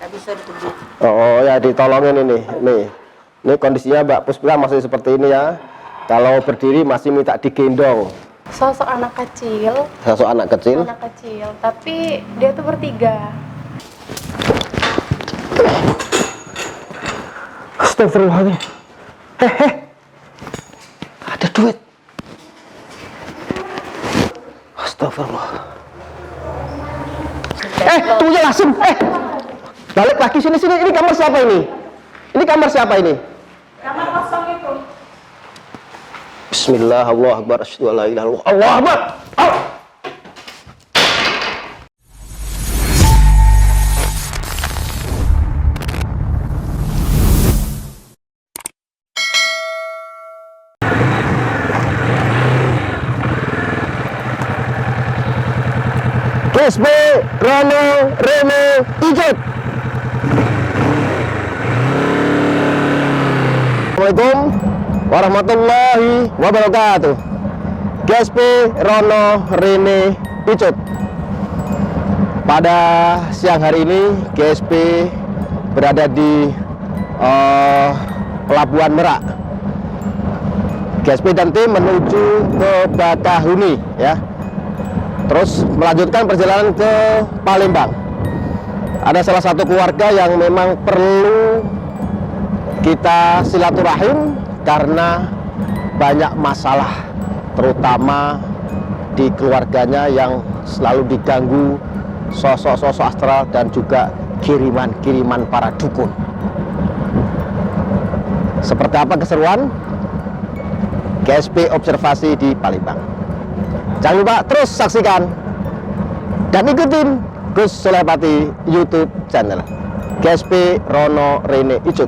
nggak bisa ditunjuk. Oh ya, ditolongin ini. Ini kondisinya Mbak Puspita masih seperti ini ya. Kalau berdiri masih minta digendong. Sosok anak kecil. Sosok anak kecil. Anak kecil, tapi dia tuh bertiga. Astagfirullahaladzim. Ada duit. Astagfirullah. Tunggu langsung. Balik lagi sini. Ini kamar siapa ini? Ini kamar siapa ini? Kamar kosong itu. Bismillah, Allahu Akbar, asyhadu an la ilaha illallah. Allahu Akbar. KSP Rono Rene Ijet. Assalamualaikum warahmatullahi wabarakatuh. KSP Rono Rene Ijet. Pada siang hari ini KSP berada di Pelabuhan Merak. KSP dan tim menuju ke Bakahuni ya. Terus melanjutkan perjalanan ke Palembang. Ada salah satu keluarga yang memang perlu kita silaturahim karena banyak masalah, terutama di keluarganya yang selalu diganggu sosok-sosok astral dan juga kiriman-kiriman para dukun. Seperti apa keseruan? KSP observasi di Palembang. Jangan lupa terus saksikan dan ikutin Gus Sulaiman YouTube channel KSP Rono Rene Ijet.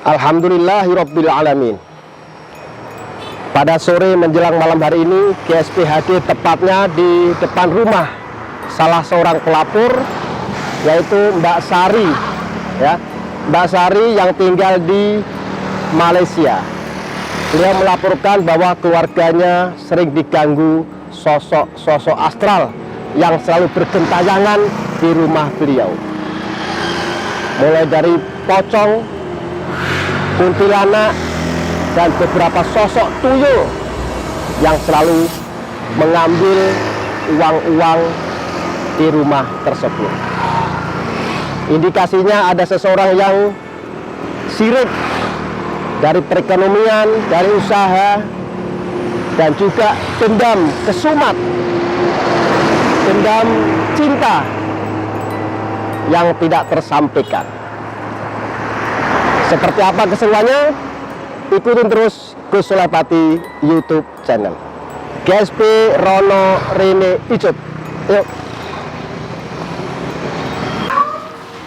Alhamdulillahirabbil alamin. Pada sore menjelang malam hari ini KSP hadir tepatnya di depan rumah salah seorang pelapor, yaitu Mbak Sari ya. Mbak Sari yang tinggal di Malaysia. Beliau melaporkan bahwa keluarganya sering diganggu sosok-sosok astral yang selalu bergentayangan di rumah beliau. Mulai dari pocong, kuntilanak, dan beberapa sosok tuyul yang selalu mengambil uang-uang di rumah tersebut. Indikasinya ada seseorang yang sirik dari perekonomian, dari usaha, dan juga dendam kesumat, dendam cinta yang tidak tersampaikan. Seperti apa keseruannya? Ikutin terus Gus Sulaiman YouTube channel KSP Rono Rene Ijet. Yuk.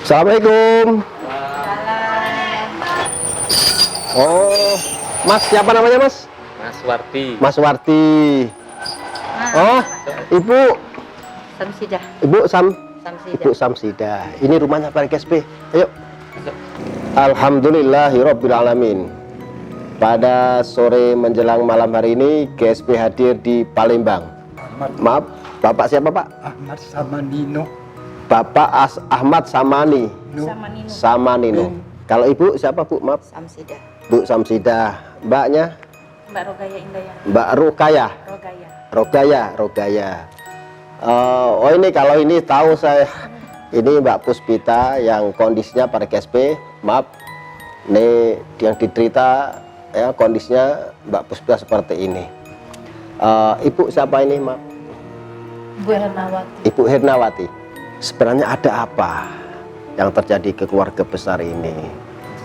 Assalamualaikum. Oh, Mas, siapa namanya Mas? Mas Warti. Mas Warti. Oh, Ibu Samsidah. Ibu Samsidah. Ibu Samsidah. Ini rumahnya Pak KSP. Ayo. Alhamdulillahirabbil alamin. Pada sore menjelang malam hari ini KSP hadir di Palembang. Maaf, Bapak siapa Pak? Ahmad sama Nino. Bapak Ahmad Samani sama Nino. Kalau Ibu siapa Bu? Maaf. Samsidah. Bu Samsidah. Mbaknya? Mbak Rogaya Indayani. Mbak Rogaya. Rogaya. Oh ini kalau ini tahu saya. Ini Mbak Puspita yang kondisinya pada KSP. Maaf. Ini yang diderita ya, kondisinya Mbak Puspita seperti ini. Ibu siapa ini Maaf? Ibu Hernawati. Ibu Hernawati. Sebenarnya ada apa yang terjadi ke keluarga besar ini?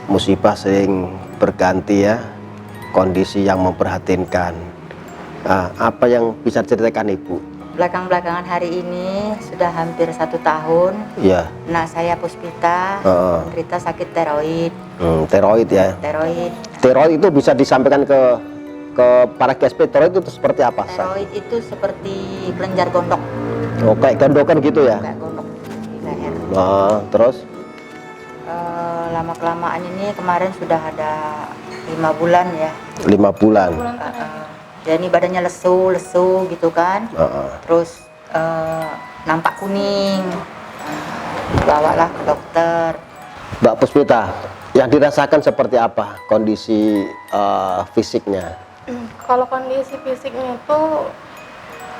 Musibah sering berganti ya, kondisi yang memprihatinkan. Apa yang bisa diceritakan Ibu? Belakang-belakangan hari ini sudah hampir 1 tahun. Iya. Nah, saya Puspita menderita sakit tiroid. Tiroid ya. Tiroid itu bisa disampaikan ke para KSP. Tiroid itu seperti apa? Tiroid itu seperti kelenjar gondok. Oh, kayak gondokan gitu ya? Kayak gondok di leher. Terus? Lama-kelamaan ini kemarin sudah ada 5 bulan ya. 5 bulan. Bulan terakhir. Dia ini badannya lesu gitu kan. Terus nampak kuning. Bawalah ke dokter. Mbak Puspita, yang dirasakan seperti apa kondisi fisiknya? Kalau kondisi fisiknya itu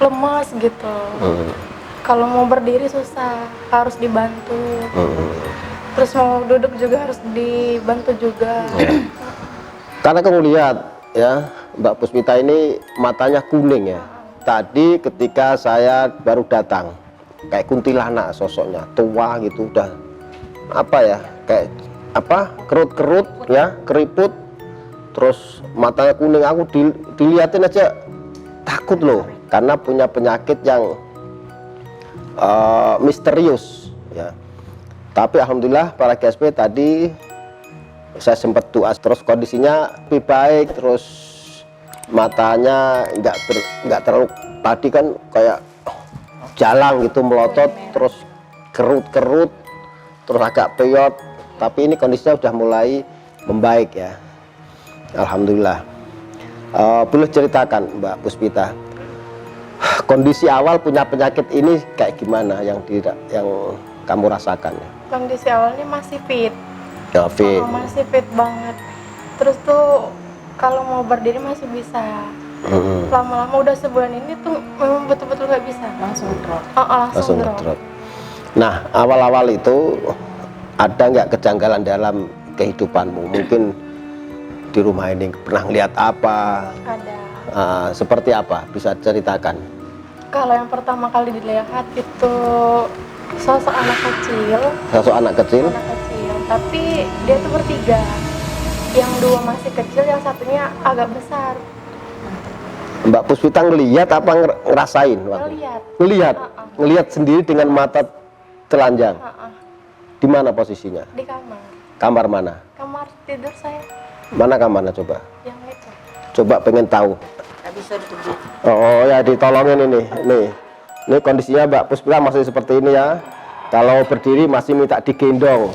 lemas gitu. Kalau mau berdiri susah, harus dibantu. Terus mau duduk juga harus dibantu juga. Karena kamu lihat ya, Mbak Puspita ini matanya kuning ya. Tadi ketika saya baru datang, kayak kuntilanak sosoknya, tua gitu, udah apa ya, kayak apa, kerut-kerut ya, keriput, terus matanya kuning. Aku dilihatin aja takut loh, karena punya penyakit yang misterius ya. Tapi alhamdulillah para GSP tadi saya sempat doa, terus kondisinya lebih baik, terus matanya nggak terlalu, tadi kan kayak jalang gitu melotot, terus kerut-kerut, terus agak peyot, tapi ini kondisinya sudah mulai membaik ya, alhamdulillah. Boleh ceritakan Mbak Puspita, kondisi awal punya penyakit ini kayak gimana yang kamu rasakan? Kondisi awalnya masih fit. Ya, fit. Masih fit banget. Terus tuh kalau mau berdiri masih bisa. Lama-lama udah sebulan ini tuh memang betul-betul nggak bisa. Langsung drop. Langsung drop. Nah, awal-awal itu ada nggak kejanggalan dalam kehidupanmu? Mungkin di rumah ini pernah lihat apa? Ada. Seperti apa? Bisa ceritakan? Kalau yang pertama kali dilihat itu sosok anak kecil. Sosok anak kecil? Anak kecil, tapi dia tuh bertiga. Yang 2 masih kecil, yang satunya agak besar. Mbak Puspita ngelihat apa ngerasain? Ngelihat. Ngelihat sendiri dengan mata telanjang. Di mana posisinya? Di kamar. Kamar mana? Kamar tidur saya. Mana kamarnya coba? Yang itu. Coba pengen tahu. Nggak bisa ditunjuk. Oh ya, ditolongin ini. Ini kondisinya Mbak Puspita masih seperti ini ya. Kalau berdiri masih minta digendong.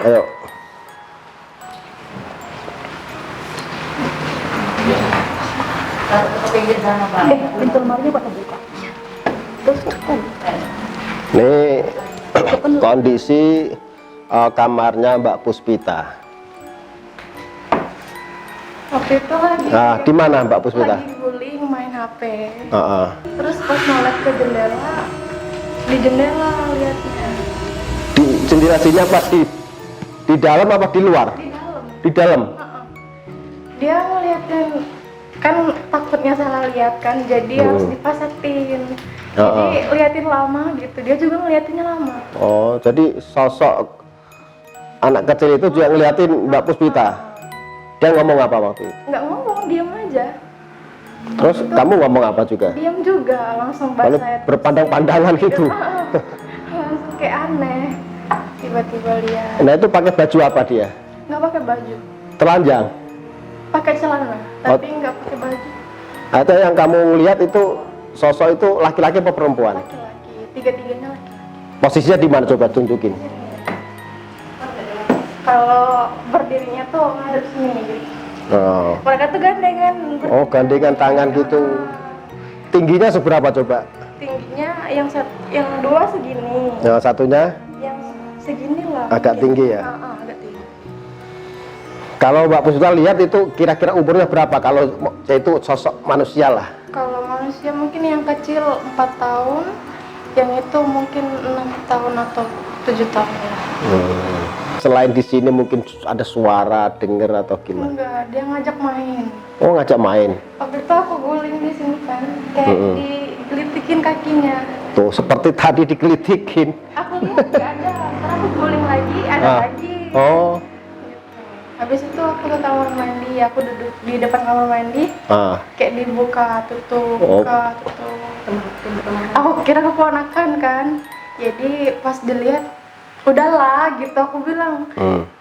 Ayo. Pintu lemarinya pada buka. Ini kondisi kamarnya Mbak Puspita. Waktu itu lagi. Nah, di mana Mbak Puspita? Lagi guling main HP. Terus Terus pas noleh ke jendela, di jendela liatnya. di jendela sini apa di dalam apa di luar? Di dalam. Di dalam. Dia ngeliatin, kan takutnya salah lihat kan, jadi harus dipasetin. Jadi liatin lama gitu, dia juga ngeliatinnya lama. Oh, jadi sosok anak kecil itu juga ngeliatin Mbak Puspita. Dia ngomong apa waktu itu? Nggak ngomong, diam aja. Terus kamu ngomong apa juga? Diam juga, langsung Lalu bahasa berpandang-pandangan gitu. langsung kayak aneh. Tiba-tiba lihat. Nah, itu pakai baju apa dia? Nggak pakai baju, Telanjang. pakai celana, tapi nggak pakai baju. Atau yang kamu lihat itu sosok itu laki-laki apa perempuan? Laki-laki, tiga-tiganya laki-laki. Posisinya di mana, coba tunjukin. Kalau berdirinya tuh harus ini gitu. Oh, Mereka tuh gandengan. oh gandengan tangan gitu. Tingginya seberapa coba? Tingginya yang 2 segini, Yang satunya yang segini lah. agak mungkin. tinggi ya. Agak tinggi. Kalau Mbak Puspita lihat itu kira-kira umurnya berapa? Kalau itu sosok manusia lah. Kalau manusia mungkin yang kecil 4 tahun, yang itu mungkin 6 tahun atau 7 tahun ya. Selain di sini mungkin ada suara dengar atau gimana? Enggak, dia ngajak main. Oh, ngajak main. Waktu itu aku guling di sini kan, kayak digelitikin kakinya. Tuh, seperti tadi dikelitikin. Aku lihat nggak ada, ntar aku guling lagi, ada lagi. Oh. Habis itu aku ke kamar mandi, aku duduk di depan kamar mandi, kayak dibuka tutup, buka tutup. Aku kira keponakan kan, jadi pas dilihat, udahlah gitu aku bilang,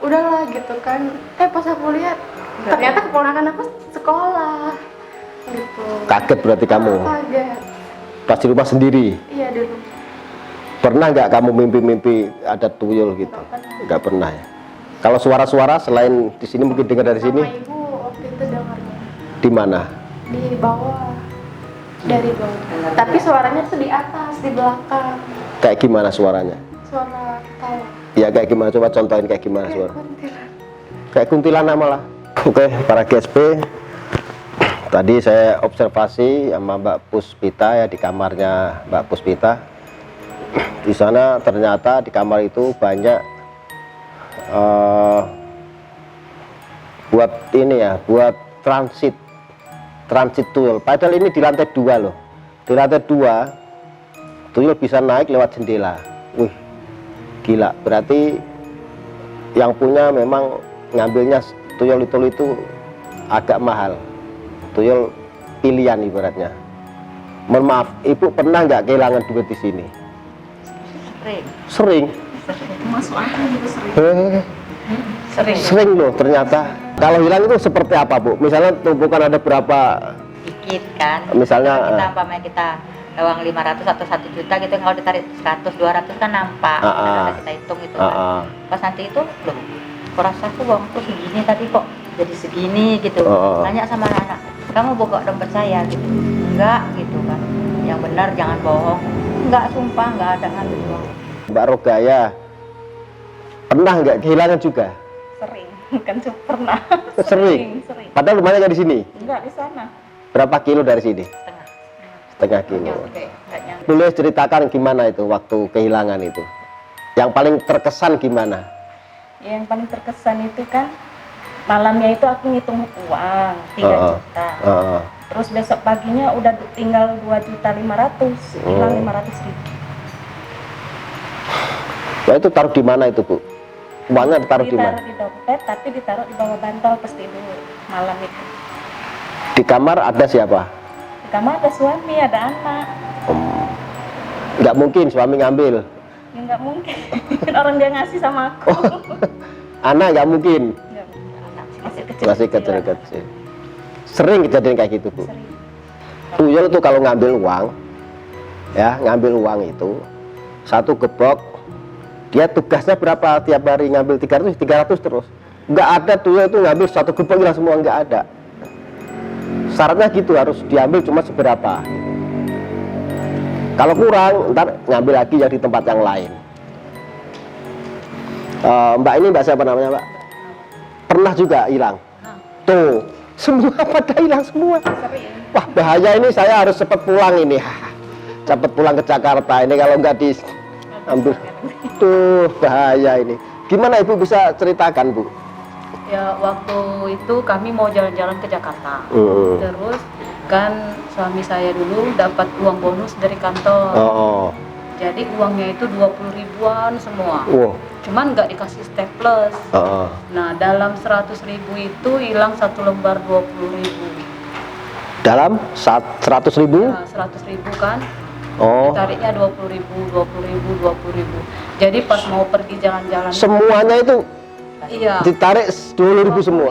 udahlah gitu kan. Pas aku lihat, ternyata keponakan aku sekolah, gitu. Kaget berarti kamu? Kaget. Pas di rumah sendiri? Iya dulu. Pernah nggak kamu mimpi-mimpi ada tuyul gitu? Nggak pernah ya. Kalau suara-suara selain di sini mungkin dengar dari sini? Sama ibu waktu itu dengarnya. Di mana? Di bawah. Dari bawah. Tapi suaranya tuh di atas, di belakang. Kayak gimana suaranya? Suara ketawa. Ya kayak gimana? Coba contohin kayak gimana Kayak suara? kuntilan. Kayak kuntilanak malah. Oke, para GSP. Tadi saya observasi sama Mbak Puspita ya di kamarnya Mbak Puspita. Di sana ternyata di kamar itu banyak buat ini ya, buat transit tuyul. Padahal ini di lantai 2 loh. Di lantai 2 tuyul bisa naik lewat jendela. Wih, gila. Berarti yang punya memang ngambilnya tuyul itu agak mahal. Tuyul pilihan ibaratnya. Mohon maaf, ibu pernah nggak kehilangan duit di sini? Sering. Masuk akal juga sering. Sering loh ternyata. Kalau hilang itu seperti apa, Bu? Misalnya tumpukan ada berapa? Dikit kan. Misalnya kita umpamanya kita uang 500 atau 1 juta gitu, kalau ditarik 100 200 kan nampak. Ada kita hitung itu kan. Pas nanti itu loh, kurasa aku uangku segini tadi kok jadi segini gitu. Tanya sama anak, kamu buka dompet saya gitu. Enggak gitu kan. Yang benar jangan bohong. Enggak, sumpah enggak ada ngambil uang. Mbak Rogaya pernah nggak kehilangan juga? Sering, bukan pernah. Sering. Padahal rumahnya nggak di sini. Enggak di sana. Berapa kilo dari sini? Setengah kilo. Nyampe, enggak nyampe. Boleh ceritakan gimana itu waktu kehilangan itu? Yang paling terkesan gimana? Yang paling terkesan itu kan malamnya itu aku ngitung uang 3 juta. Terus besok paginya udah tinggal 2.500.000, hilang 500.000. Nah itu taruh di mana itu, Bu? Uangnya ditaruh di mana? Ditaruh di dompet, tapi ditaruh di bawah bantal pas tidur malam itu. Di kamar ada siapa? Di kamar ada suami, ada anak. Nggak mungkin suami ngambil. Ya nggak mungkin, orang dia ngasih sama aku. Anak nggak mungkin. Nggak mungkin. Masih kecil. Kecil. Sering kejadian kayak gitu, Bu. Sering. Tuyul itu kalau ngambil uang, ya ngambil uang itu satu gepok, dia tugasnya berapa tiap hari ngambil 300 terus. Nggak ada tuyul itu ngambil satu gepok hilang semua, nggak ada. Syaratnya gitu, harus diambil cuma seberapa. Kalau kurang, ntar ngambil lagi yang di tempat yang lain. Mbak ini Mbak siapa namanya, Mbak? Pernah juga hilang? Tuh, semua pada hilang semua. Wah bahaya ini, saya harus cepat pulang ini. Cepat pulang ke Jakarta ini kalau nggak diambil. Tuh bahaya ini. Gimana Ibu bisa ceritakan, Bu? Ya waktu itu kami mau jalan-jalan ke Jakarta. Terus kan suami saya dulu dapat uang bonus dari kantor. Jadi uangnya itu 20 ribuan semua. Cuman nggak dikasih staples. Nah dalam 100 ribu itu hilang 1 lembar 20 ribu. Dalam 100 ribu? Nah, 100 ribu kan. Tariknya 20 ribu. Jadi pas mau pergi jalan-jalan semuanya itu iya, ditarik 20 ribu semua?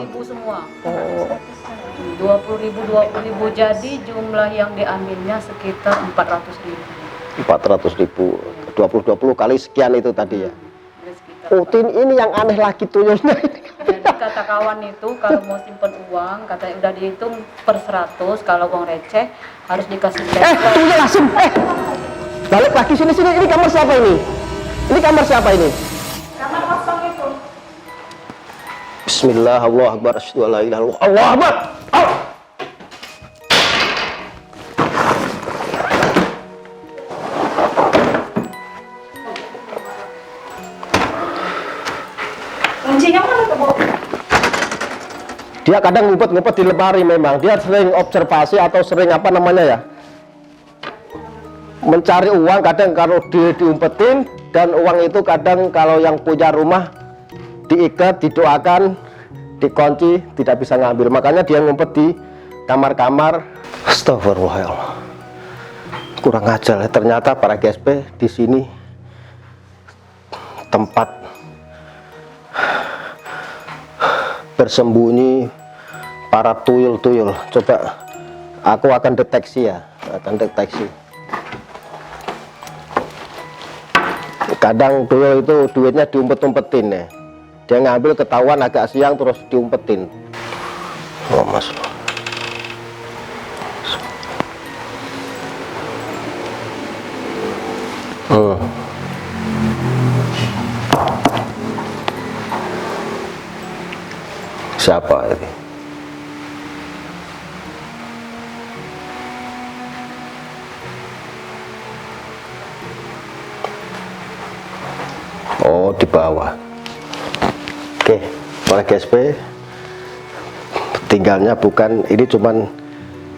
20 ribu, jadi jumlah yang diambilnya sekitar 400 ribu. 400 ribu, 20 kali sekian itu tadi ya? Oh, ini yang aneh lagi tuyulnya ini. Jadi kata kawan itu kalau mau simpen uang, katanya udah dihitung per 100, kalau uang receh harus dikasih staples. Tuyul langsung, balik lagi sini, ini kamar siapa ini? Ini kamar siapa ini? Kamar kosong itu. Bismillah, Allahu Akbar, asyhadu an la ilaha illallah, Allahu Akbar. Kuncinya mana tuh, Bu? Dia kadang ngumpet-ngumpet di lemari memang. Dia sering observasi atau sering apa namanya ya? Mencari uang, kadang kalau diumpetin, dan uang itu kadang kalau yang punya rumah diikat, didoakan, dikunci, tidak bisa ngambil. Makanya dia ngumpet di kamar-kamar. Astagfirullahaladzim. Kurang ajar. Ternyata para GSP di sini tempat bersembunyi para tuyul-tuyul. Coba aku akan deteksi ya, Kadang tuyul itu duitnya diumpet-umpetin ya. Dia ngambil ketahuan agak siang terus diumpetin. Oh mas. Siapa ini? Oh, di bawah. Oke, para GSP, tinggalnya bukan ini, cuman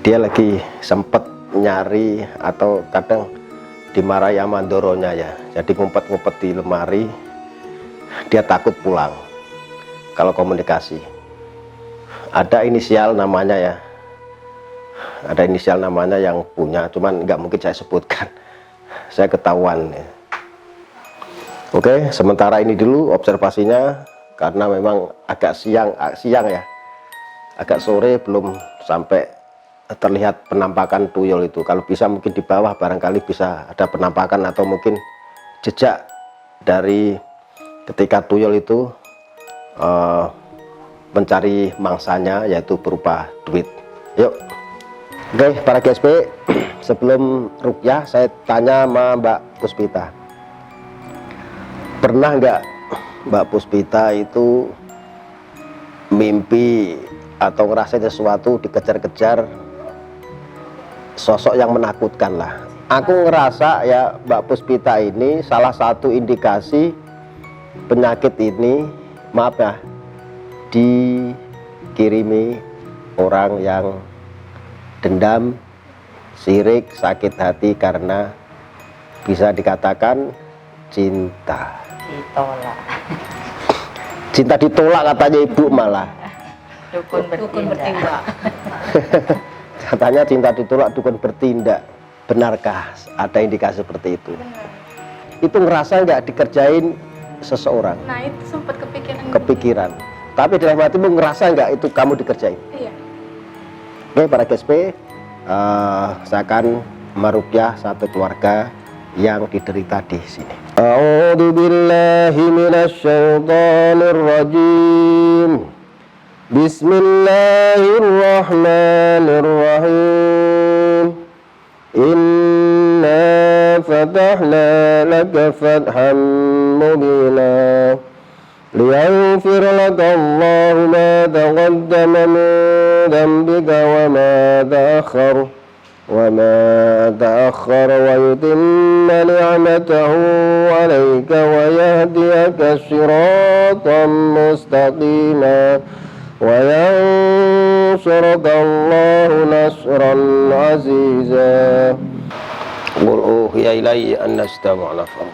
dia lagi sempet nyari atau kadang dimarahi sama Ndoronya ya. Jadi ngumpet-ngumpet di lemari. Dia takut pulang kalau komunikasi. Ada inisial namanya ya. Ada inisial namanya yang punya, cuman nggak mungkin saya sebutkan. Saya ketahuan ya. Oke, sementara ini dulu observasinya karena memang agak siang ya, agak sore belum sampai terlihat penampakan tuyul itu. Kalau bisa mungkin di bawah barangkali bisa ada penampakan atau mungkin jejak dari ketika tuyul itu mencari mangsanya, yaitu berupa duit. Yuk, oke para GSP, sebelum rukyah saya tanya sama Mbak Puspita. Pernah nggak Mbak Puspita itu mimpi atau ngerasain sesuatu dikejar-kejar sosok yang menakutkan lah? Aku ngerasa ya Mbak Puspita ini salah satu indikasi penyakit ini, maaf ya, dikirimi orang yang dendam, sirik, sakit hati karena bisa dikatakan cinta ditolak. Cinta ditolak katanya ibu malah. Dukun bertindak. Katanya cinta ditolak, dukun bertindak. Benarkah ada indikasi seperti itu? Benar. Itu ngerasa nggak dikerjain seseorang? Nah itu sempat kepikiran. Kepikiran. Tapi dalam hatimu ngerasa nggak itu kamu dikerjain? Iya. Oke para GSP, saya akan meruqyah satu keluarga yang diderita di sini. A'udzu billahi minasyaitonir rajim. Bismillahirrahmanirrahim. Inna fatahna laka fathan mubina. ليغفر لك الله ما تقدم من ذنبك وما تأخر ويتم نعمته عليك ويهديك صراطا مستقيما وينصرك الله نصرا عزيزا قل أوحي إلي أن استمع نفر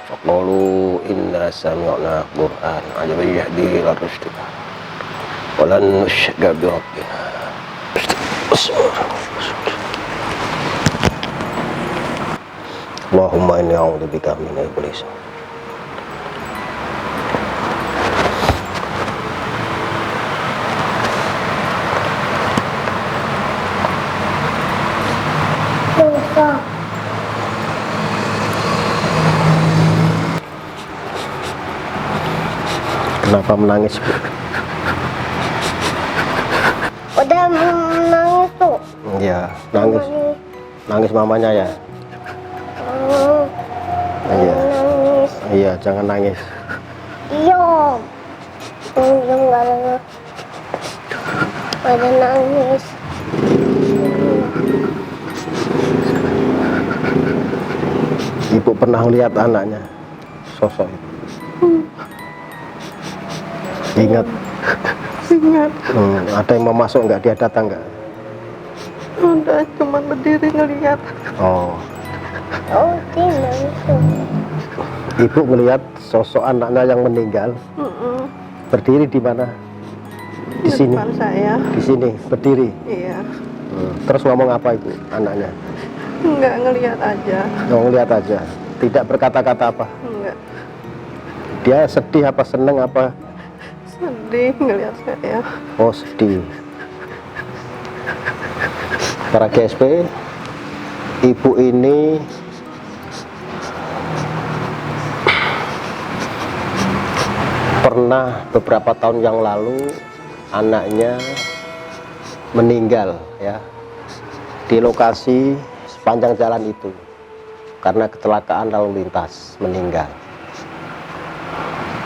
فقالوا إنا سمعنا قرآن عجبا يهدي إلى الرشد ولن نشرك بربنا. Allahumma inni a'udzubika min iblis. Kenapa menangis? Udah menangis tuh. Iya, nangis. Nangis mamanya ya. Iya. Nangis. Iya, jangan nangis. Iya. Enggak ada nangis. Ibu pernah lihat anaknya, sosok itu. Ingat. Ingat. Ada yang mau masuk nggak? Dia datang nggak? Udah cuma berdiri ngeliat. Oh. Oh, dia nangis. Ibu melihat sosok anaknya yang meninggal berdiri di mana? Di sini. Depan saya. Di sini berdiri. Iya. Terus ngomong apa itu anaknya? Enggak, ngeliat aja. Ngeliat aja. Tidak berkata-kata apa? Enggak. Dia sedih apa seneng apa? Sedih ngeliat saya. Oh, sedih. Para GSP, ibu ini pernah beberapa tahun yang lalu anaknya meninggal ya di lokasi sepanjang jalan itu karena kecelakaan lalu lintas, meninggal.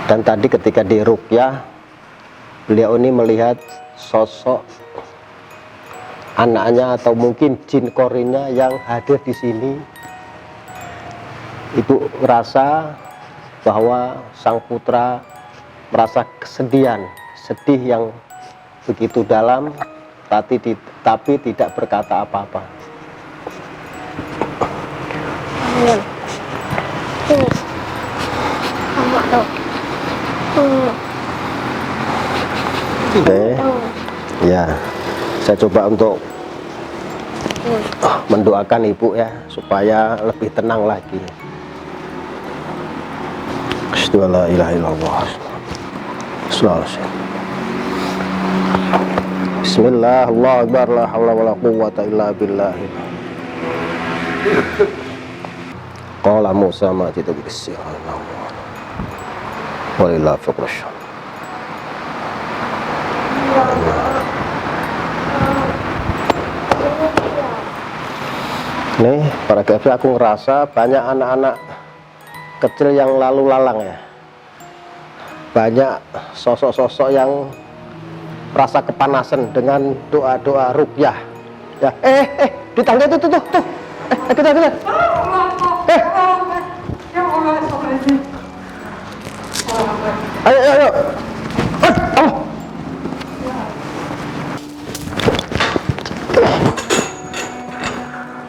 Dan tadi ketika di ruqyah, beliau ini melihat sosok anaknya atau mungkin jin korinnya yang hadir di sini. Ibu merasa bahwa sang putra merasa kesedihan, sedih yang begitu dalam, tapi tidak berkata apa-apa. Oke, ya, saya coba untuk mendoakan ibu ya supaya lebih tenang lagi. Asyhadu an la ilaha illallah. Bismillah, Allahu akbar, la haula wala quwwata illa billah. Qala Musa ma jitu bisir. Walillah fiqrash. Nih, para KFC, aku ngerasa banyak anak-anak kecil yang lalu lalang ya. Banyak sosok-sosok yang merasa kepanasan dengan doa-doa ruqyah. Ya, di tangga itu tuh. Kita. Ayo.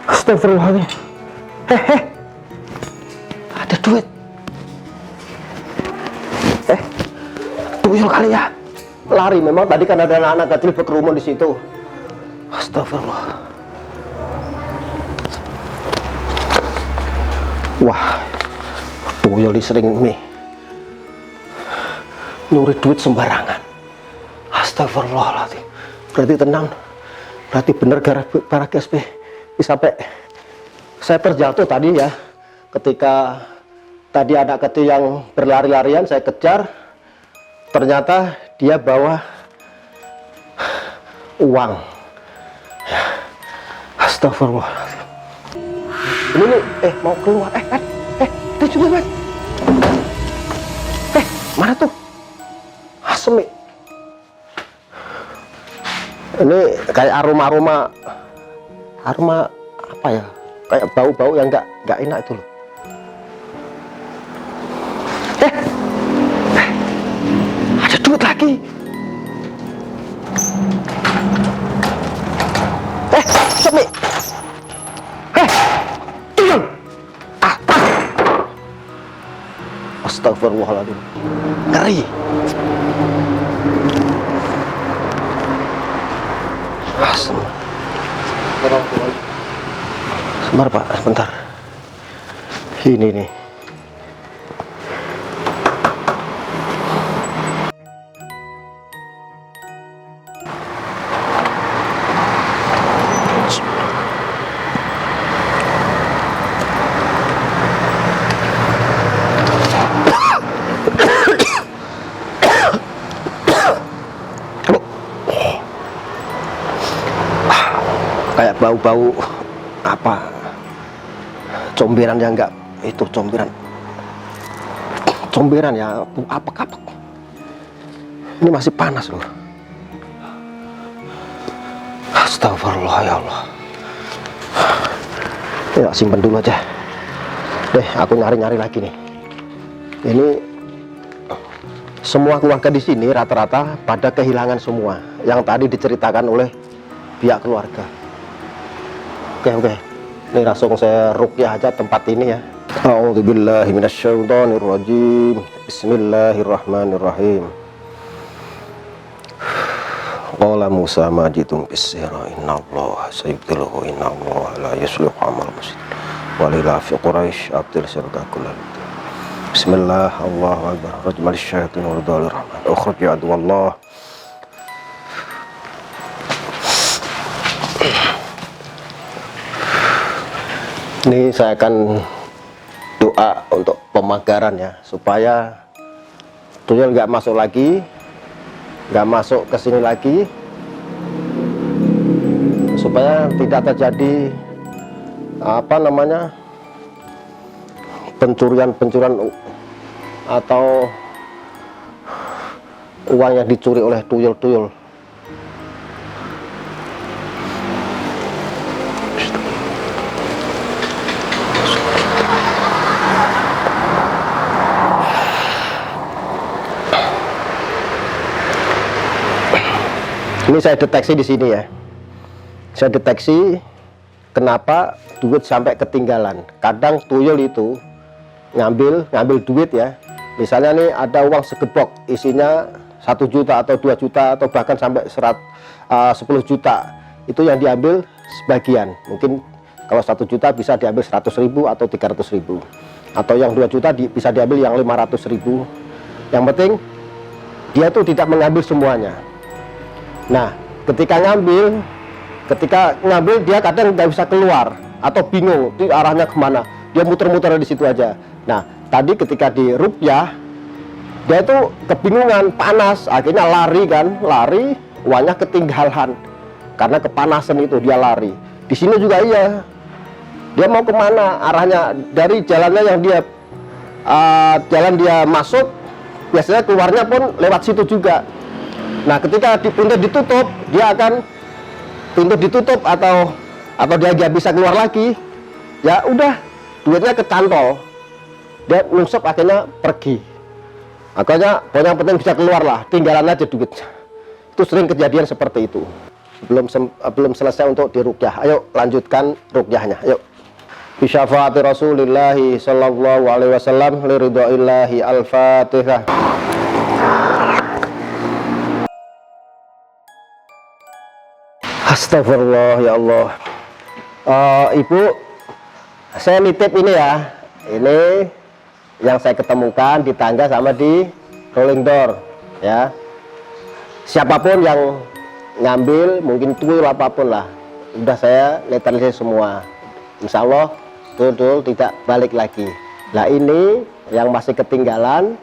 Astagfirullahaladzim. Ada duit. Tuyul kali ya. Lari memang tadi kan ada anak-anak kecil berkerumun di situ. Astagfirullah. Wah, tuyul sering nih nyuri duit sembarangan. Astagfirullahaladzim. Berarti tenang. Berarti benar para KSP. Sampai saya terjatuh tadi ya, ketika tadi anak kecil yang berlari-larian saya kejar, ternyata dia bawa uang. Astagfirullahaladzim. Ini mau keluar. Itu juga mas. Mana tuh? Asem. Ini kayak aroma apa ya? Kayak bau-bau yang nggak enak itu loh. Ada duit lagi. Semi. Tuyul. Astagfirullahaladzim. Ngeri. Sebentar Pak, sebentar. Ini nih. Kayak bau-bau apa? Comberan yang enggak itu comberan ya, apek-apek. Ini masih panas loh. Astagfirullah ya Allah. Ya simpen dulu aja. Deh, aku nyari-nyari lagi nih. Ini semua keluarga di sini rata-rata pada kehilangan semua yang tadi diceritakan oleh pihak keluarga. Oke. Ini langsung saya ruqyah aja tempat ini ya. A'udzubillahi minasyaitonirrajim. Bismillahirrahmanirrahim. Qala Musa ma jitum bis-sihra innallaha sayubtiluhu innallaha la yuslihu amal mufsidin. Walillah fi Quraisy abtil syirka kullal. Bismillah, Allahu akbar. Rajmal syaitan wa dhalir rahman. Ukhruj ya adwallah. Ini saya akan doa untuk pemagaran ya, supaya tuyul nggak masuk lagi, nggak masuk ke sini lagi, supaya tidak terjadi pencurian atau uang yang dicuri oleh tuyul-tuyul. Ini saya deteksi di sini ya. Saya deteksi kenapa duit sampai ketinggalan. Kadang tuyul itu ngambil duit ya. Misalnya nih ada uang segebok, isinya 1 juta atau 2 juta atau bahkan sampai 10 juta. Itu yang diambil sebagian. Mungkin kalau 1 juta bisa diambil 100.000 atau 300.000. Atau yang 2 juta bisa diambil yang 500.000. Yang penting dia tuh tidak mengambil semuanya. Nah, ketika ngambil dia kadang nggak bisa keluar atau bingung itu arahnya kemana, dia muter-muter di situ aja. Nah, tadi ketika di ruqyah dia itu kebingungan, panas, akhirnya lari, uangnya ketinggalan karena kepanasan itu dia lari. Di sini juga iya, dia mau kemana arahnya, dari jalannya yang dia jalan dia masuk, biasanya keluarnya pun lewat situ juga. Nah, ketika pintu ditutup, dia akan pintu ditutup atau dia nggak bisa keluar lagi, ya udah duitnya kecantol, dia nyungsep akhirnya pergi. Makanya yang penting bisa keluar lah, tinggalan aja duitnya. Itu sering kejadian seperti itu. Belum selesai untuk diruqyah. Ayo lanjutkan ruqyahnya. Ayo. Bi syafaati Rasulillahi sallallahu alaihi wasallam li ridhoillahi al-Fatihah. Astagfirullah, ya Allah. Ibu, saya nitip ini ya. Ini yang saya ketemukan di tangga sama di rolling door ya. Siapapun yang ngambil, mungkin tuyul apapun lah, udah saya netralisir semua. Insya Allah tuyul tidak balik lagi. Nah, ini yang masih ketinggalan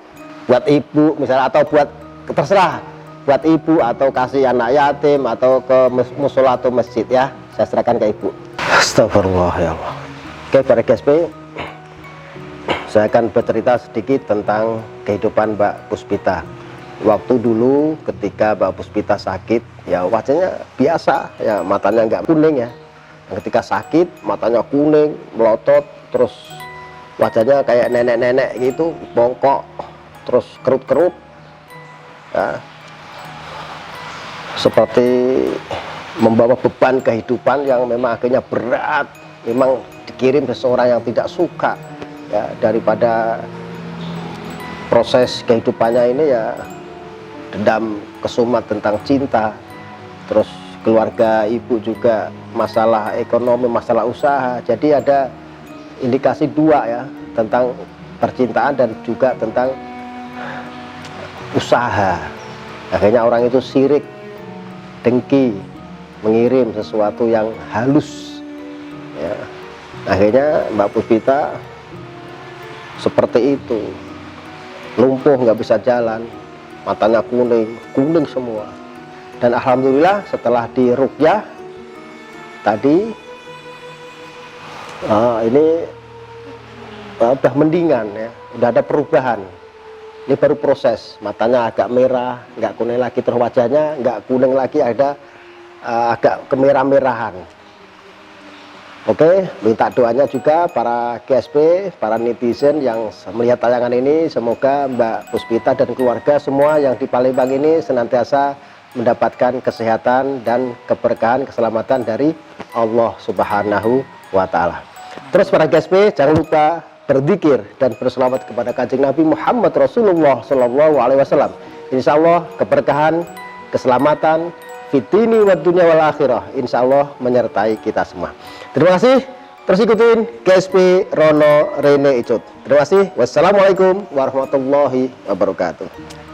buat ibu misalnya, atau buat terserah, buat ibu atau kasih anak yatim atau ke musola atau masjid ya, saya serahkan ke ibu. Astagfirullah, ya Allah. Oke, para GSP, saya akan bercerita sedikit tentang kehidupan Mbak Puspita. Waktu dulu ketika Mbak Puspita sakit, ya wajahnya biasa ya, matanya nggak kuning ya. Ketika sakit matanya kuning, melotot, terus wajahnya kayak nenek-nenek gitu, bongkok, terus kerut-kerut ya, seperti membawa beban kehidupan yang memang akhirnya berat, memang dikirim seseorang yang tidak suka ya, daripada proses kehidupannya ini ya, dendam kesumat tentang cinta, terus keluarga ibu juga masalah ekonomi, masalah usaha. Jadi ada indikasi dua ya, tentang percintaan dan juga tentang usaha. Akhirnya orang itu sirik, dengki, mengirim sesuatu yang halus ya. Akhirnya Mbak Puspita seperti itu, lumpuh, nggak bisa jalan, matanya kuning semua. Dan alhamdulillah setelah diruqyah tadi ini udah mendingan ya, udah ada perubahan. Ini baru proses, matanya agak merah, nggak kuning lagi, terus wajahnya nggak kuning lagi, ada agak kemerah-merahan. Oke, minta doanya juga para GSP, para netizen yang melihat tayangan ini, semoga Mbak Puspita dan keluarga semua yang di Palembang ini senantiasa mendapatkan kesehatan dan keberkahan, keselamatan dari Allah Subhanahu wa Ta'ala. Terus para GSP, jangan lupa berzikir dan berselawat kepada Kanjeng Nabi Muhammad Rasulullah Sallallahu Alaihi Wasallam. Insya Allah keberkahan, keselamatan fitini wa dunya wal akhirah, insya Allah menyertai kita semua. Terima kasih. Terus ikutin GSP Rono Rene Icut. Terima kasih. Wassalamualaikum warahmatullahi wabarakatuh.